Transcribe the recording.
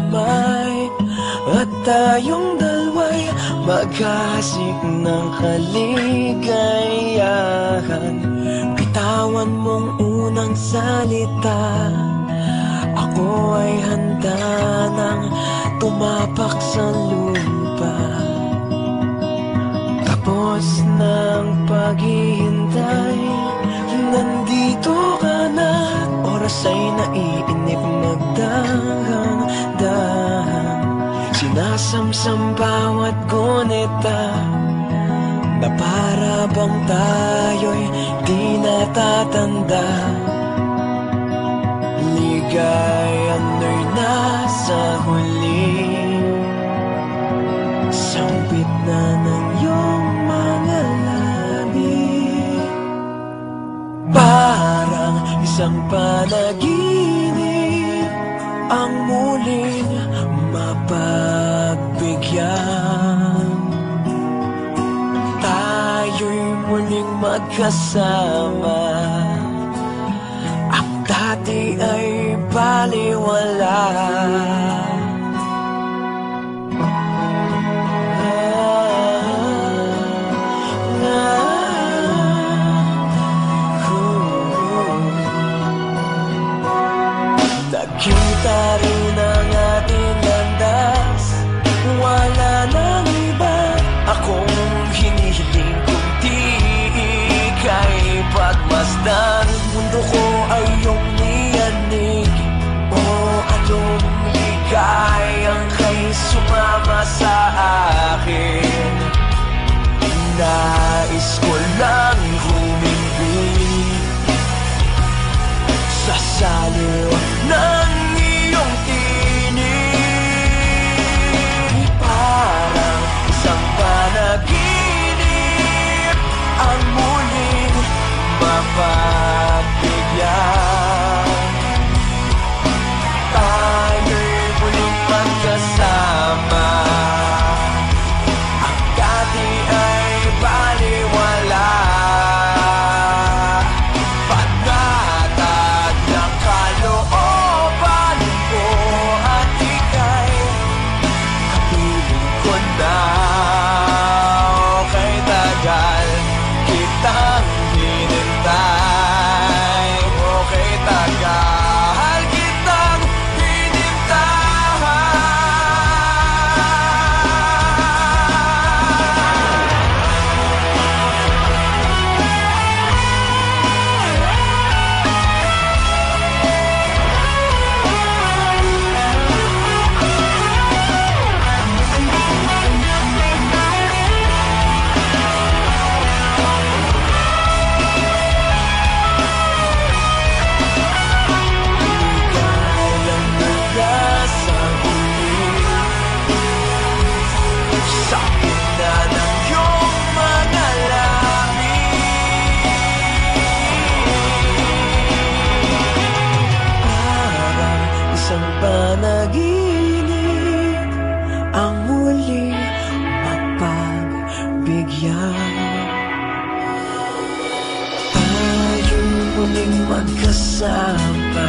magkamay at tayong dalawa'y maghahasik ng kaligayahan. Bitawan mong unang salita, ako ay handa nang tumapak sa lupa. Tapos ng paghihintay, nandito ka na. Oras ay naiinip, magdahan-dahan. Sinasamsam bawat gunita na para bang tayo'y di natatanda. Ligayan mo'y nasa huli, sambit na ng iyong mga labi. Parang isang panaginip ang muling mapagbigyan. Tayo'y muling magkasama, ang dati ay baliwala. Nakita rin ang ating landas, wala nang iba akong hinihiling kundi ika'y pagmasdan. Mundo ko ay iyong niyanig, o anong ligayang kay sumama sa akin. Nais ko lang humimbing sa saliw ng iyong tinig. Parang isang panaginip ang muling mapagbigyan. Tayo'y muling magkasama, ang dati ay baliwala. Panatag ng kalooban ko at ika'y kapiling ko na. Okay, tagal kitang hinintay. Okay, tagal kitang hinintay. Ligayang mula sa huli, sa gitna ng iyong mga labi. Parang isang panaginip ang muli mapagbigyan. Tayo'y muling magkasama,